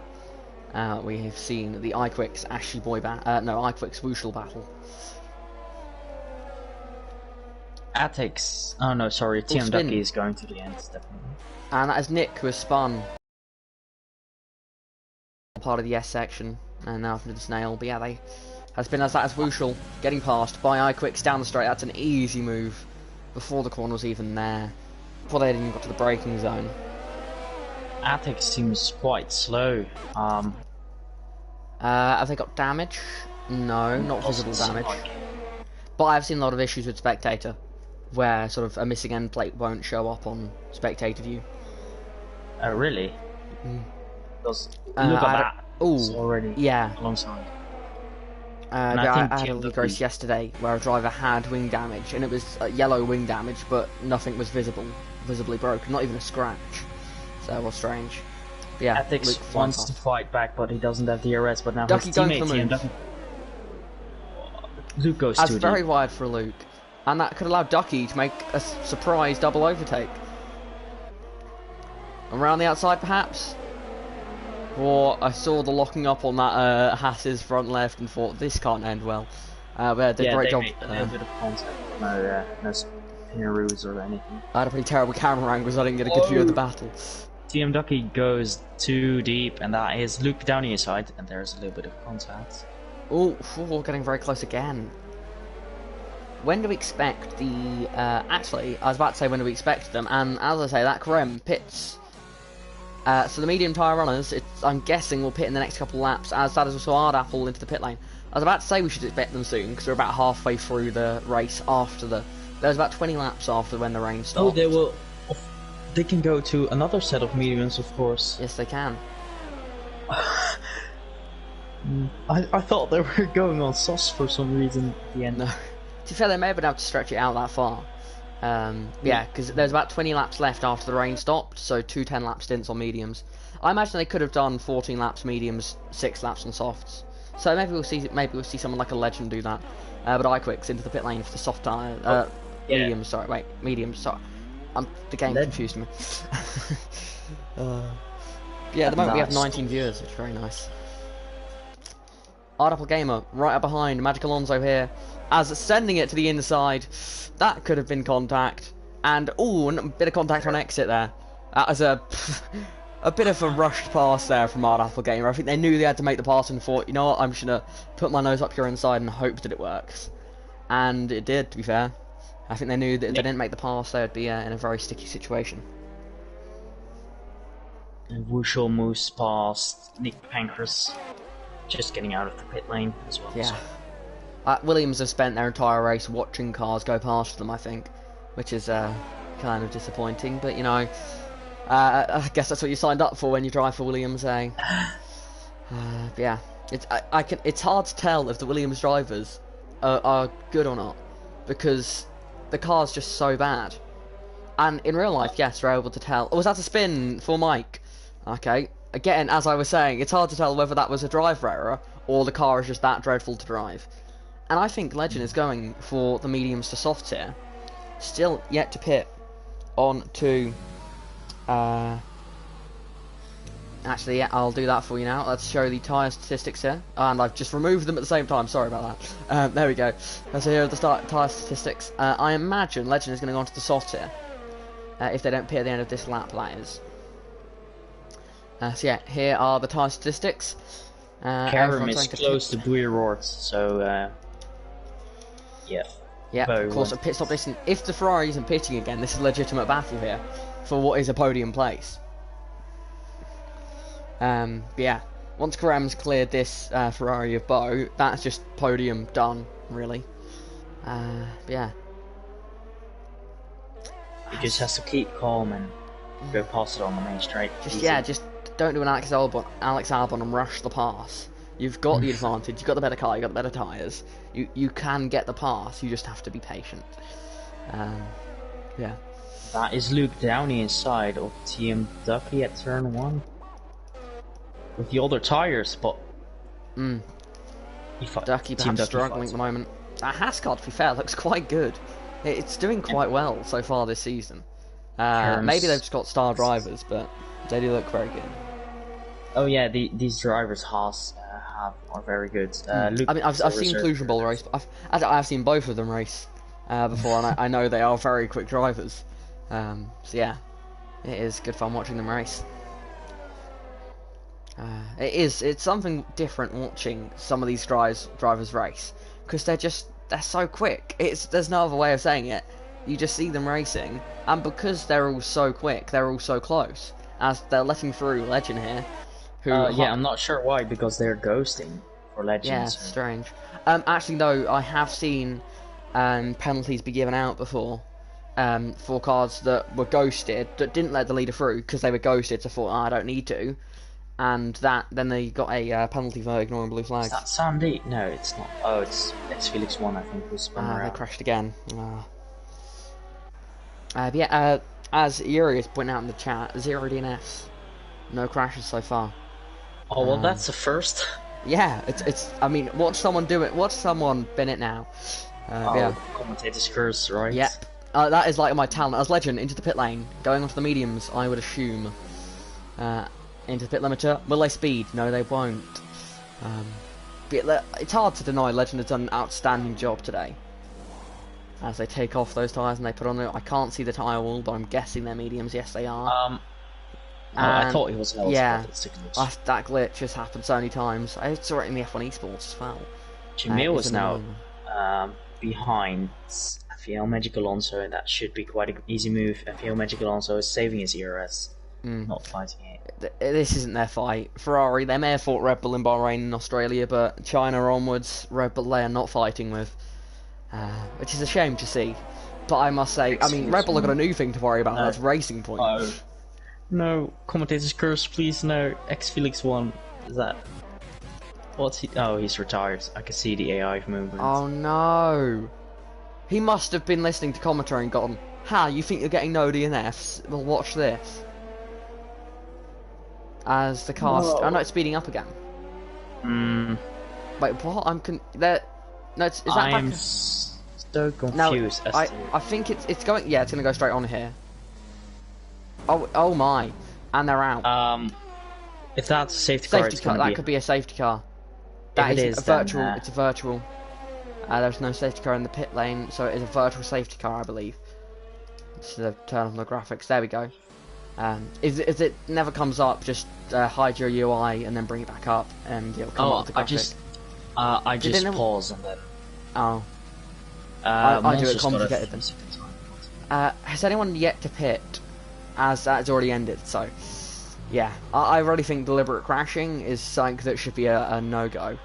we have seen the iQuicks Ashley Boy iQuicks Wushel battle. Atix. Oh no, sorry. TM Ducky is going to the end, definitely. And that is Nick, who has spun part of the S section and now into the snail. But yeah, they has been as that as Wushel getting passed by iQuicks down the straight. That's an easy move before the corner was even there, before they even got to the braking zone. Atix seems quite slow. Have they got damage? No, not visible damage. But I've seen a lot of issues with Spectator, where sort of a missing end plate won't show up on Spectator view. Oh, really? Look at that. It's already alongside. I had a league race yesterday where a driver had wing damage, and it was yellow wing damage, but nothing was visibly broken, not even a scratch. So it was strange. But yeah, Atix wants to fight back, but he doesn't have the DRS. But now Ducky his teammate Luke goes that's too very deep. wide for Luke, and that could allow Ducky to make a surprise double overtake. Around the outside, perhaps? Or I saw the locking up on that Haas's front left and thought, this can't end well. But they did a great job. Made a little bit of contact. No spinneroos or anything. I had a pretty terrible camera angle, so I didn't get a good view of the battle. TM Ducky goes too deep, and that is Luke down the inside, and there's a little bit of contact. Oh, getting very close again. when do we expect the... actually, I was about to say when do we expect them, and as I say, that Carême pits... so the medium tyre runners, I'm guessing, will pit in the next couple of laps, as that is also Hard Apple into the pit lane. I was about to say we should expect them soon, because we're about halfway through the race after the... There's about 20 laps after when the rain stopped. Oh, they will... They can go to another set of mediums, of course. Yes, they can. I thought they were going on sauce for some reason at the end. No. To be fair, they may have been able to stretch it out that far. Yeah, because there's about 20 laps left after the rain stopped, so 2 10-lap stints on mediums. I imagine they could have done 14 laps mediums, 6 laps on softs. So maybe we'll see someone like a Legend do that. But iQuick's into the pit lane for the soft tire. Yeah. Mediums, sorry, wait, mediums, sorry. The game confused me. Yeah, at the moment we have 19 viewers, which is very nice. Hard Apple Gamer, right up behind, Magic Alonso here, as sending it to the inside. That could have been contact. And, ooh, a bit of contact on exit there. That was a bit of a rushed pass there from Hard Apple Gamer. I think they knew they had to make the pass and thought, you know what, I'm just going to put my nose up here inside and hope that it works. And it did, to be fair. I think they knew that if they didn't make the pass, they would be in a very sticky situation. And Wushel moves past Nick Pancras, just getting out of the pit lane as well. Yeah. Williams have spent their entire race watching cars go past them, I think, which is kind of disappointing. But you know, I guess that's what you signed up for when you drive for Williams, eh? Yeah, it's hard to tell if the Williams drivers are good or not, because the car's just so bad. And in real life, yes, we're able to tell. Oh, was that a spin for Mike? Okay. Again, as I was saying, it's hard to tell whether that was a driver error or the car is just that dreadful to drive. And I think Legend is going for the mediums to softs here. Still yet to pit on to... Actually, yeah, I'll do that for you now. Let's show the tyre statistics here. And I've just removed them at the same time. Sorry about that. There we go. So here are the tyre statistics. I imagine Legend is going to go on to the softs here. If they don't pit at the end of this lap, that is. So yeah, here are the tyre statistics. Carême is close to Bouillard, so yeah. Yeah, of course, a pit stop distance. If the Ferrari isn't pitting again, this is a legitimate battle here for what is a podium place. Yeah, once Carême's cleared this Ferrari of Beau, that's just podium done, really. Yeah. He just has to keep calm and go past it on the main straight. Just don't do an Alex Albon and rush the pass. You've got the advantage, you've got the better car, you've got the better tyres. You can get the pass, you just have to be patient. Yeah. That is Luke Downey inside of Team Ducky at turn 1. With the older tyres, but... Ducky perhaps struggling at the moment. That Hascar, to be fair, looks quite good. It's doing quite well so far this season. Maybe they've just got star drivers, but they do look very good. Oh yeah, these drivers Haas are very good. Luke, I mean, I've seen Inclusion Bowl race. I've seen both of them race before, and I know they are very quick drivers. So yeah, it is good fun watching them race. It's something different watching some of these drivers race, because they're so quick. There's no other way of saying it. You just see them racing, and because they're all so quick, they're all so close, as they're letting through Legend here. Yeah, I'm not sure why, because they're ghosting for Legends. Yeah, it's strange. Actually, though, I have seen penalties be given out before for cars that were ghosted, that didn't let the leader through because they were ghosted, so thought, I don't need to. And then they got a penalty for ignoring blue flags. Is that Sandy? No, it's not. Oh, it's Felix 1, I think, who's spun around. They crashed again. But yeah, as Yuri is pointing out in the chat, 0 DNFs. No crashes so far. Oh, well, that's a first. Yeah, it's. I mean, watch someone do it. Watch someone bin it now. Yeah. Commentator's curse, right? Yep. That is like my talent as Legend into the pit lane, going onto the mediums. I would assume. Into the pit limiter. Will they speed? No, they won't. But it's hard to deny Legend has done an outstanding job today. As they take off those tyres and they put on the... I can't see the tyre wall, but I'm guessing they're mediums. Yes, they are. I thought he was. Yeah, that glitch has happened so many times. I saw it in the F1 Esports as well. Jamil is now behind FPL Magic Alonso, and that should be quite an easy move. FPL Magic Alonso is saving his ERS, not fighting it. This isn't their fight. Ferrari, they may have fought Red Bull in Bahrain and Australia, but China onwards, Red Bull they are not fighting with. Which is a shame to see. But I must say, I mean, Red Bull have got a new thing to worry about, that's Racing Point. Oh. No, commentator's curse, please, no. X Felix 1, is that... What's he... Oh, he's retired. I can see the AI movement. Oh no! He must have been listening to commentary and gone, "Ha, you think you're getting no DNFs? Well, watch this." As the cast... Oh no, it's speeding up again. Wait, what? No, is that I'm back? So confused. No, I think it's going... Yeah, it's going to go straight on here. Oh my. And they're out. If that's a safety car, Safety car, that could be a safety car. That is a virtual, it's a virtual. There's no safety car in the pit lane, so it is a virtual safety car, I believe. Just to turn on the graphics, there we go. If it never comes up, just hide your UI and then bring it back up, and it'll come up with the graphic. I just pause and then... Oh. I do it complicated then. Has anyone yet to pit? As that's already ended, so... Yeah, I really think deliberate crashing is something that should be a no-go.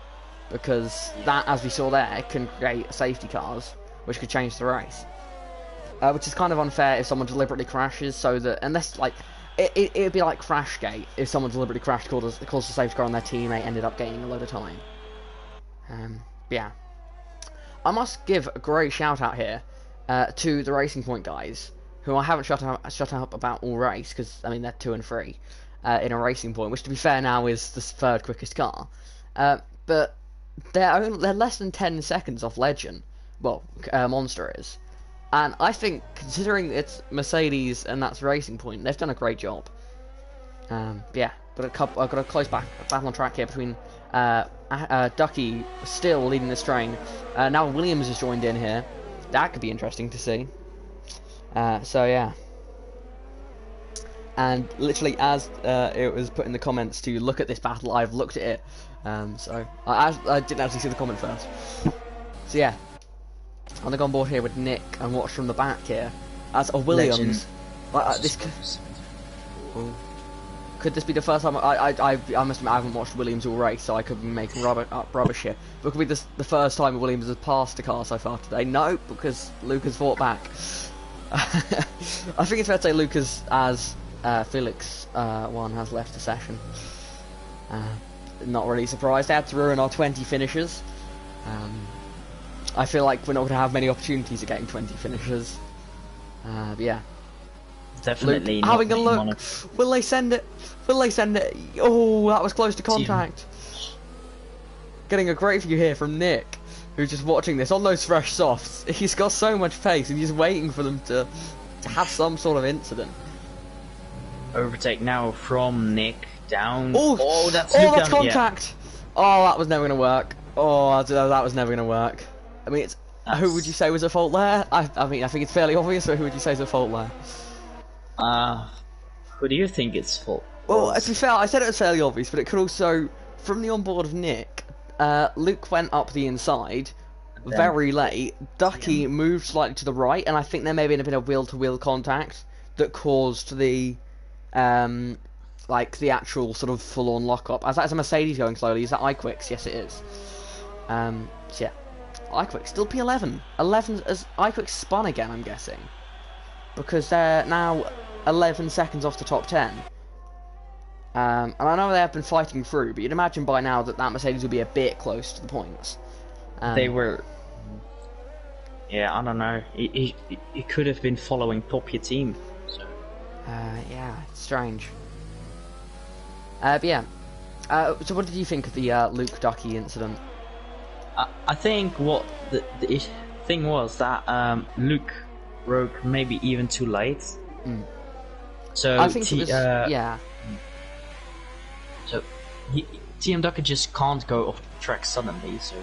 Because that, as we saw there, can create safety cars, which could change the race. Which is kind of unfair if someone deliberately crashes, so that, unless, like, it'd be like Crashgate, if someone deliberately crashed, caused a safety car and their teammate ended up gaining a load of time. Yeah. I must give a great shout out here to the Racing Point guys, who I haven't shut up about all race, because, I mean, they're 2 and 3 in a Racing Point, which, to be fair, now is the 3rd quickest car. But they're less than 10 seconds off Legend. Well, Monster is. And I think, considering it's Mercedes and that's Racing Point, they've done a great job. Yeah, I've got a close battle on track here between Ducky still leading this train. Now Williams has joined in here. That could be interesting to see. So yeah. And literally as it was put in the comments to look at this battle, I've looked at it. So I didn't actually see the comment first. So yeah. I'm gonna go on board here with Nick and watch from the back here. As a Williams. Could this be the first time I must admit I haven't watched Williams all race, so I could be making rubbish here. But could be the first time Williams has passed a car so far today? No, because Luke has fought back. I think it's fair to say Lucas, as Felix one has left the session. Not really surprised. They had to ruin our 20 finishes. I feel like we're not going to have many opportunities of getting 20 finishes. But yeah. Definitely Luke, having a look. Will they send it? Will they send it? Oh, that was close to contact. Getting a great view here from Nick, who's just watching this on those fresh softs. He's got so much pace and he's waiting for them to have some sort of incident. Overtake now from Nick down. Oh, that's contact. Yeah. Oh, that was never going to work. Oh, that was never going to work. I mean, who would you say was at fault there? I mean, I think it's fairly obvious, but who would you say is at fault there? Who do you think it's fault? Well, to be fair, I said it was fairly obvious, but it could also, from the onboard of Nick, Luke went up the inside very late. Ducky moved slightly to the right, and I think there may have been a bit of wheel-to-wheel contact that caused the, like the actual sort of full-on lock-up. As that's a Mercedes going slowly. Is that iQuicks? Yes, it is. So yeah. iQuicks still P11. 11 as iQuicks spun again, I'm guessing, because they're now 11 seconds off the top 10. And I know they have been fighting through, but you'd imagine by now that Mercedes would be a bit close to the points. They were. Yeah, I don't know. He could have been following top your team. So. Yeah, it's strange. But yeah. So what did you think of the Luke Ducky incident? I think what the thing was that Luke broke maybe even too late. So I think it was, yeah. So TM Ducky just can't go off track suddenly. So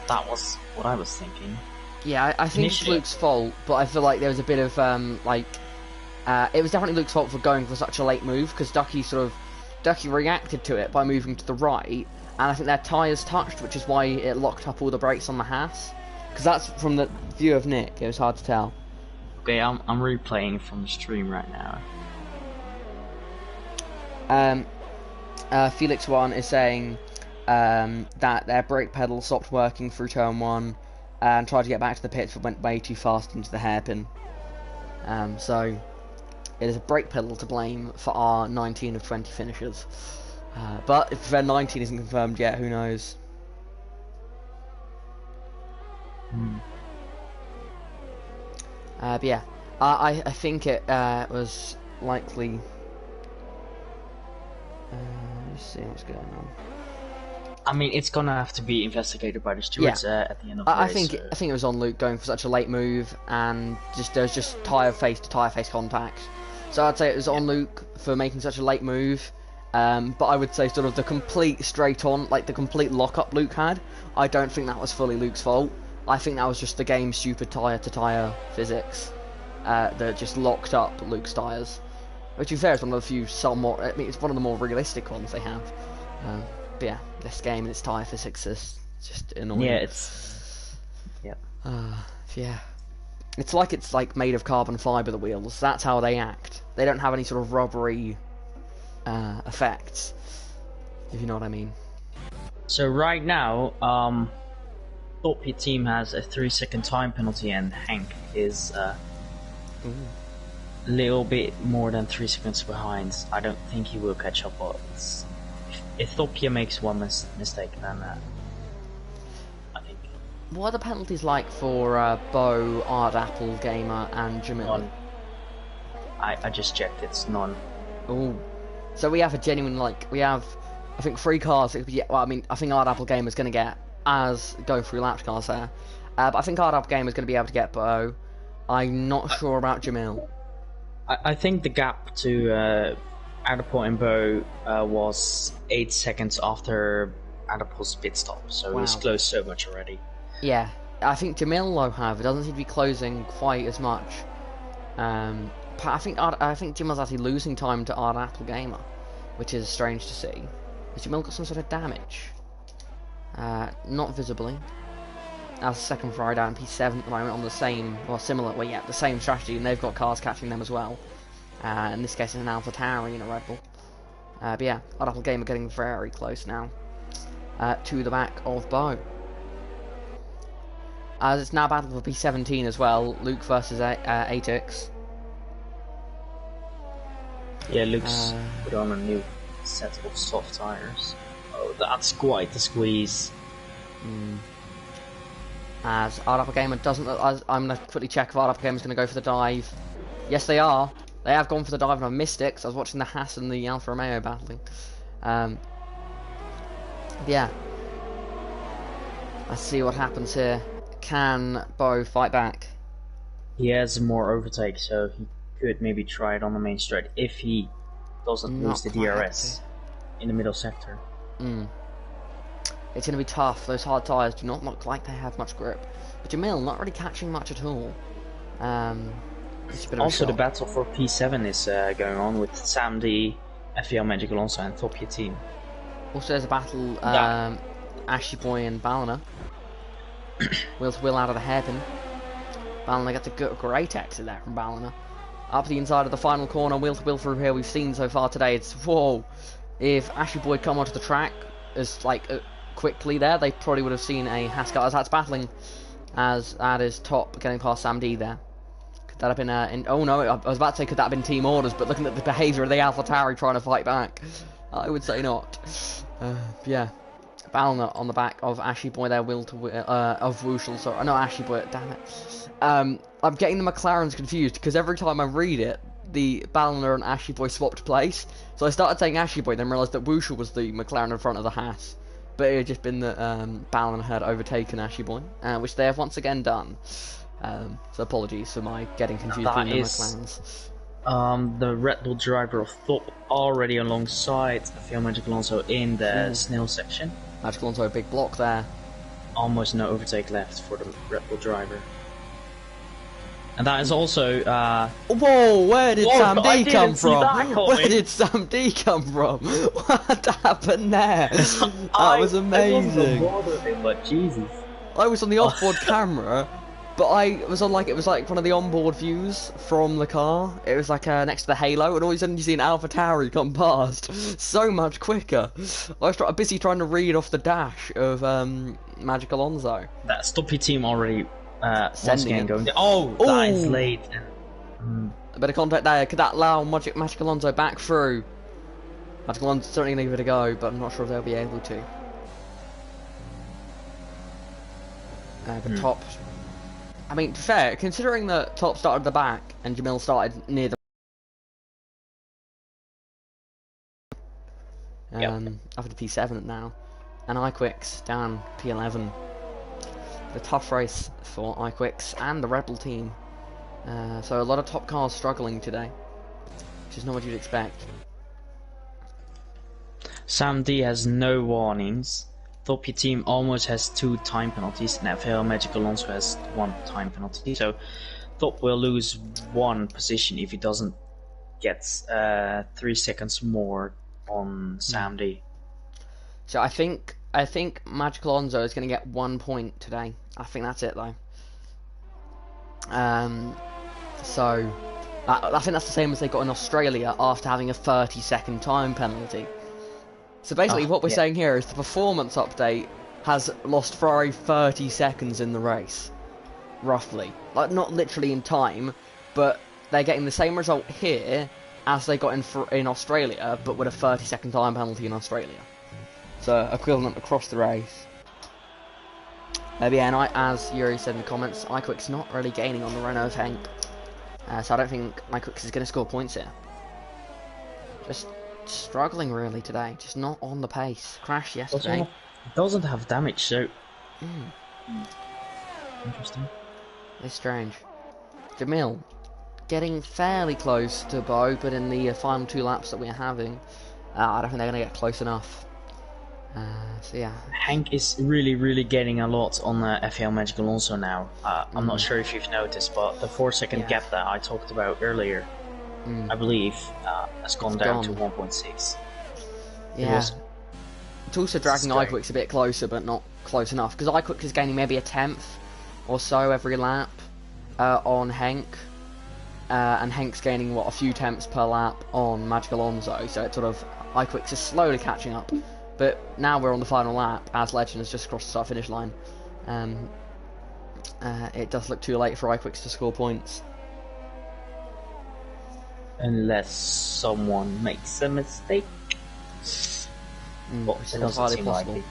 that was what I was thinking. Yeah, I think it's Luke's fault, but I feel like there was a bit of it was definitely Luke's fault for going for such a late move, because Ducky reacted to it by moving to the right. And I think their tyres touched, which is why it locked up all the brakes on the Haas. Because that's from the view of Nick. It was hard to tell. Okay, I'm replaying from the stream right now. Felix One is saying that their brake pedal stopped working through turn 1 and tried to get back to the pits but went way too fast into the hairpin. So it is a brake pedal to blame for our 19 of 20 finishes. But if their 19 isn't confirmed yet, who knows? But yeah, I think it was likely. Let's see what's going on. I mean, it's gonna have to be investigated by the stewards at the end of the race. I think it was on Luke going for such a late move, and there's just tyre face to tyre face contact. So I'd say it was on Luke for making such a late move. But I would say sort of the complete straight on, like the complete lock up Luke had. I don't think that was fully Luke's fault. I think that was just the game's stupid tyre to tyre physics that just locked up Luke's tyres. Which, to be fair, is one of the few somewhat. I mean, it's one of the more realistic ones they have. But yeah, this game and its tyre physics is just annoying. Yeah, it's. Yep. Yeah. It's like made of carbon fibre, the wheels. That's how they act. They don't have any sort of rubbery effects, if you know what I mean. So right now, Top Gear team has a 3-second time penalty, and Hank is a little bit more than 3 seconds behind. I don't think he will catch up. But if Top Gear makes one mistake, then I think. What are the penalties like for Bo, Ardapple, Gamer, and Jamil? None. I just checked. It's none. Oh. So we have a genuine, I think 3 cars. Well, I mean, I think Ardapple Gamer is going to get as go through laps cars there. But I think Ardapple Gamer is going to be able to get Bo. I'm not sure about Jamil. I think the gap to Ardapple and Bo was 8 seconds after Ardaple's pit stop, so he's closed so much already. Yeah, I think Jamil, though, however, doesn't seem to be closing quite as much. I think Jamil's actually losing time to Ardapple Gamer, which is strange to see. Has Jamil got some sort of damage? Not visibly. As second for Ida and P7 at the moment on the same, or similar, the same strategy, and they've got cars catching them as well. In this case, it's an AlphaTauri and a Red Bull. But yeah, Ardapple Gamer getting very close now to the back of Bo. As it's now battle for P17 as well, Luke versus Atix. Yeah, Luke's put on a new set of soft tires. Oh, that's quite the squeeze. As Ardapple Gamer doesn't. I'm going to quickly check if Ardapple Gamer's going to go for the dive. Yes, they are. They have gone for the dive, and I've missed it because I was watching the Haas and the Alfa Romeo battling. Yeah. Let's see what happens here. Can Bo fight back? He has more overtake, so he could maybe try it on the main straight if he doesn't lose the DRS in the middle sector. It's going to be tough. Those hard tyres do not look like they have much grip. But Jamil not really catching much at all. Also, the battle for P7 is going on with Sam D, FPL Magic Alonso, and Top Gear team. Also, there's a battle, Ashy Boy and Ballina. Will to Will out of the hairpin. Ballina gets a great exit there from Ballina. Up the inside of the final corner, Will to Will through here. We've seen so far today. It's whoa. If Ashy Boy had come onto the track as quickly there, they probably would have seen a Haskell as that's battling. As that is Top getting past Sam D there. Could that have been oh no, I was about to say could that have been team orders, but looking at the behaviour of the AlphaTauri trying to fight back, I would say not. Yeah. Ballina on the back of Ashy Boy there, Will to of Wushel, sorry, no, Ashy Boy, damn it. I'm getting the McLarens confused because every time I read it, the Ballina and Ashy Boy swapped place. So I started saying Ashy Boy, then realised that Wushel was the McLaren in front of the Haas. But it had just been that Ballina had overtaken Ashy Boy, which they have once again done. So apologies for my getting confused between the McLarens. The Red Bull driver of Thop already alongside FPL Magic Alonso in the snail section. Magic Alonso, a big block there. Almost no overtake left for the Red Bull driver. And that is also... Whoa, where did Sam D come from? Where did Sam D come from? What happened there? That was amazing. I wasn't bothered him, but Jesus. I was on the off-board camera, but I was on it was like one of the onboard views from the car. It was like next to the halo, and all of a sudden you see an AlphaTauri come past, so much quicker. I was busy trying to read off the dash of Magic Alonso. That Stoppy team already once again it. going down. Oh, that is late. A bit of contact there. Could that allow Magic Alonso back through? Magic Alonso certainly going to give it a go, but I'm not sure if they'll be able to. But Top, I mean, to be fair, considering that Top started at the back and Jamil started near the up to P7 now, and iQuicks down P11. The tough race for iQuicks and the Red Bull team. So a lot of top cars struggling today, which is not what you'd expect. Sam D has no warnings. Top team almost has 2 time penalties, and FAL Magic Alonso has 1 time penalty. So Top will lose 1 position if he doesn't get 3 seconds more on Sam D. So I think Magic Alonso is going to get 1 point today. I think that's it though. So I think that's the same as they got in Australia after having a 30-second time penalty. So basically what we're saying here is the performance update has lost Ferrari 30 seconds in the race. Roughly. Like, not literally in time, but they're getting the same result here as they got in Australia, but with a 30-second time penalty in Australia. So, equivalent across the race. And as Yuri said in the comments, iQuick's not really gaining on the Renault tank. So I don't think iQuicks is going to score points here. Just struggling really today, just not on the pace. Crashed yesterday. Doesn't have damage, so interesting. It's strange. Jamil getting fairly close to Bo, but in the final 2 laps that we're having, I don't think they're going to get close enough. So yeah, Hank is really getting a lot on FAL Magic Alonso now. I'm not sure if you've noticed, but the 4-second gap that I talked about earlier, I believe, has gone down to 1.6. Yeah, it's also dragging iQuicks a bit closer, but not close enough, because iQuicks is gaining maybe a 10th or so every lap on Hank, and Hank's gaining a few tenths per lap on Magic Alonso. So it's sort of iQuicks is slowly catching up. But now we're on the final lap, as Legend has just crossed the start-finish line. It does look too late for iQuicks to score points. Unless someone makes a mistake. But it doesn't seem possible. Likely.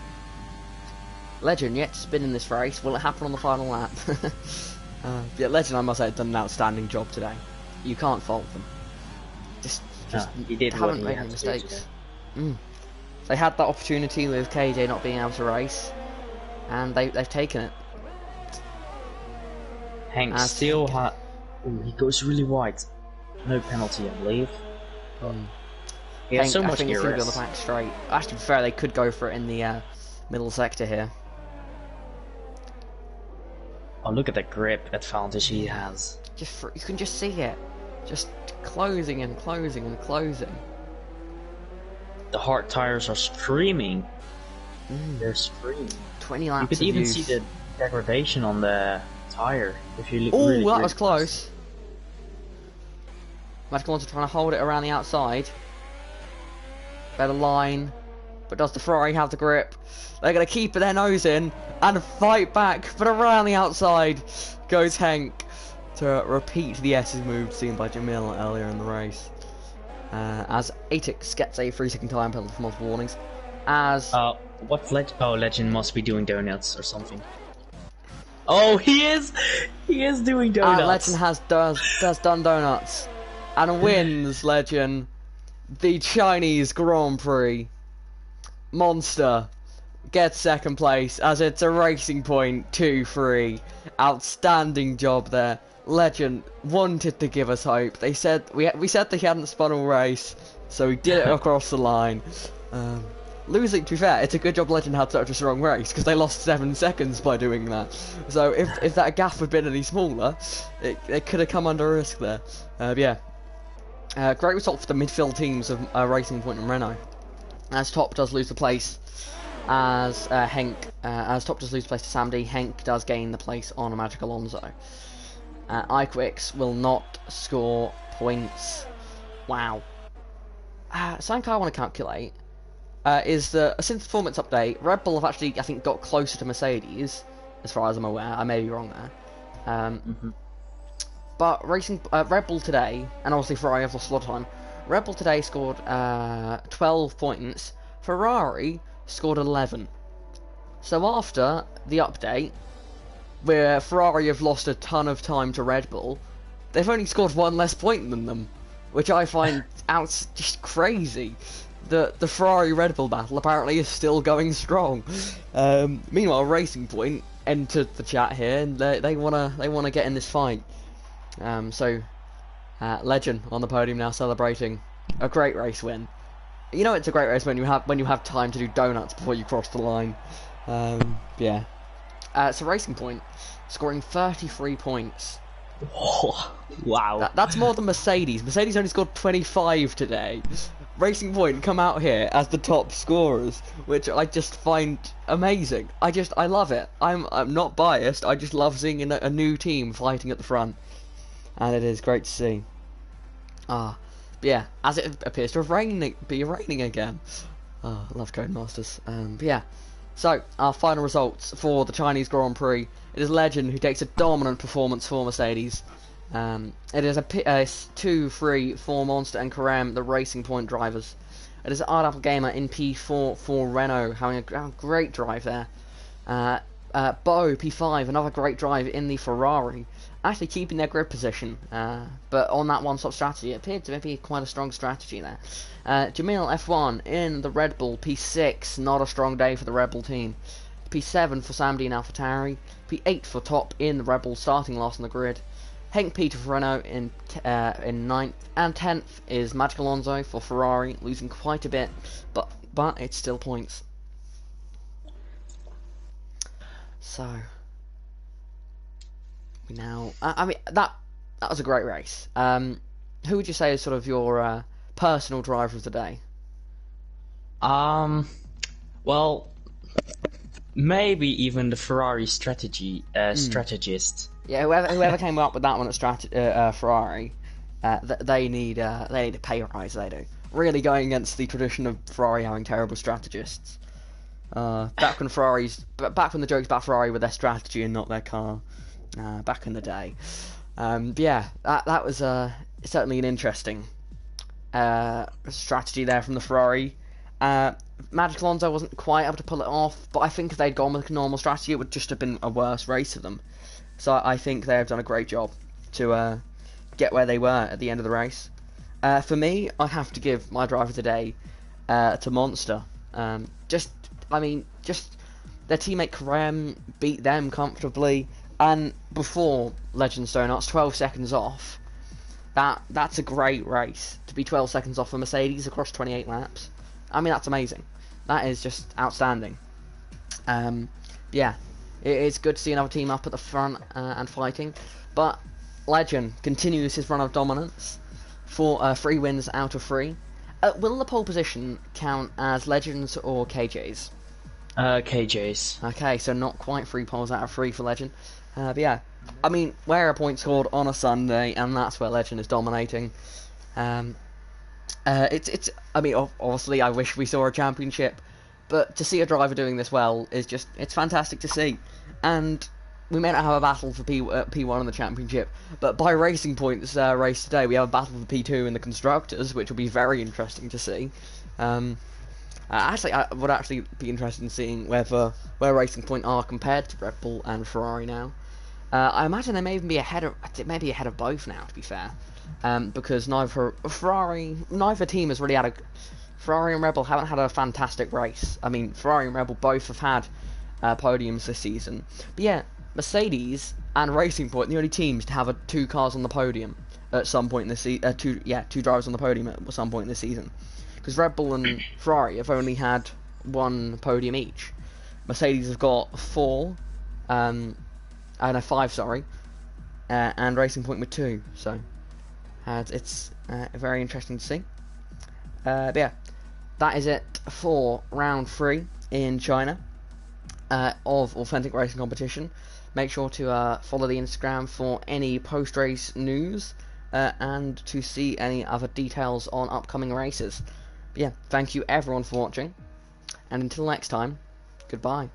Legend yet to spin in this race. Will it happen on the final lap? Yeah, Legend, I must say, done an outstanding job today. You can't fault them. Just he did haven't made any mistakes. They had that opportunity with KJ not being able to race, and they've taken it. Hank still had. He goes really wide. No penalty, I believe. He has so much gear on the back straight. Actually, to be fair, they could go for it in the middle sector here. Oh, look at the grip advantage he has. You can just see it. Just closing and closing and closing. The hard tires are screaming. They're screaming. 20 laps. You could even see the degradation on the tire if you look. Oh, really that was close. Magic Alonso trying to hold it around the outside. Better line. But does the Ferrari have the grip? They're going to keep their nose in and fight back. But around the outside goes Hank to repeat the S's move seen by Jamil earlier in the race. As Atix gets a 3-second time penalty for multiple warnings. As what's Legend must be doing donuts or something. Oh, he is doing donuts. Legend does done donuts and wins. Legend the Chinese Grand Prix. Monster gets 2nd place as it's a Racing Point 2-3. Outstanding job there. Legend wanted to give us hope. They said we said they hadn't spun all race, so he did it across the line. Losing, to be fair, it's a good job Legend had such a strong race because they lost 7 seconds by doing that. So if that gap had been any smaller, it could have come under risk there. Yeah, great result for the midfield teams of Racing Point and Renault. As Top does lose the place as as Top does lose place to Sam D, Henk does gain the place on Magic Alonso. iQuix will not score points. Wow. Something I want to calculate is that since the performance update, Red Bull have actually, I think, got closer to Mercedes, as far as I'm aware. I may be wrong there. But Red Bull today, and obviously Ferrari have lost a lot of time. Red Bull today scored 12 points. Ferrari scored 11. So after the update, where Ferrari have lost a ton of time to Red Bull, they've only scored one less point than them, which I find just crazy. The Ferrari Red Bull battle apparently is still going strong. Meanwhile, Racing Point entered the chat here, and they wanna get in this fight. Legend on the podium now, celebrating a great race win. You know it's a great race when you have time to do donuts before you cross the line. Yeah. So Racing Point scoring 33 points. Oh, wow. That's more than Mercedes. Mercedes only scored 25 today. Racing Point come out here as the top scorers, which I just find amazing. I love it. I'm not biased. I just love seeing a new team fighting at the front, and it is great to see. Yeah, as it appears to be raining again. I love Codemasters. Yeah. So, our final results for the Chinese Grand Prix. It is Legend who takes a dominant performance for Mercedes. It is a 2-3 for Monster and Carême, the Racing Point drivers. It is Ardapple Gamer in P4 for Renault, having a great drive there. Bo, P5, another great drive in the Ferrari, actually keeping their grid position, but on that one-stop strategy. It appeared to be quite a strong strategy there. Jamil, F1 in the Red Bull, P6, not a strong day for the Red Bull team. P7 for Sam D and AlphaTauri, P8 for Top in the Red Bull, starting last on the grid. Henk Peter for Renault in 9th, and 10th is Magic Alonso for Ferrari, losing quite a bit, but it's still points. So we now, I mean that was a great race. Who would you say is sort of your personal driver of the day? Well, maybe even the Ferrari strategist. Yeah, whoever came up with that one at Ferrari, they need a pay rise. They do, really going against the tradition of Ferrari having terrible strategists. Back when the jokes about Ferrari were their strategy and not their car, back in the day. Yeah, that was certainly an interesting strategy there from the Ferrari. Magic Alonso wasn't quite able to pull it off, but I think if they'd gone with a normal strategy, it would just have been a worse race for them. So I think they have done a great job to get where they were at the end of the race. For me, I have to give my driver today to Monster. Just their teammate Carême beat them comfortably, and before Legends Donuts, 12 seconds off. That's a great race to be 12 seconds off a Mercedes across 28 laps. I mean, that's amazing. That is just outstanding. Yeah, it's good to see another team up at the front and fighting. But Legend continues his run of dominance for 3 wins out of 3. Will the pole position count as Legends or KJ's? KJ's. Okay, so not quite 3 poles out of 3 for Legend. But yeah, I mean, where a point scored on a Sunday, and that's where Legend is dominating. It's. I mean, obviously, I wish we saw a championship, but to see a driver doing this well is it's fantastic to see. And we may not have a battle for P1 in the championship, but by Racing Point's race today, we have a battle for P2 in the constructors, which will be very interesting to see. Actually, I would actually be interested in seeing where Racing Point are compared to Red Bull and Ferrari now. I imagine they may even be ahead of both now, to be fair, because neither team has really had Ferrari and Red Bull haven't had a fantastic race. I mean, Ferrari and Red Bull both have had podiums this season, but yeah, Mercedes and Racing Point, the only teams to have 2 cars on the podium at some point in this season. 2 drivers on the podium at some point in this season. Because Red Bull and Ferrari have only had 1 podium each. Mercedes have got 4, 5, sorry, and Racing Point with 2. So it's very interesting to see. But yeah, that is it for round 3 in China of Authentic Racing Competition. Make sure to follow the Instagram for any post-race news and to see any other details on upcoming races. But yeah, thank you everyone for watching, and until next time, goodbye.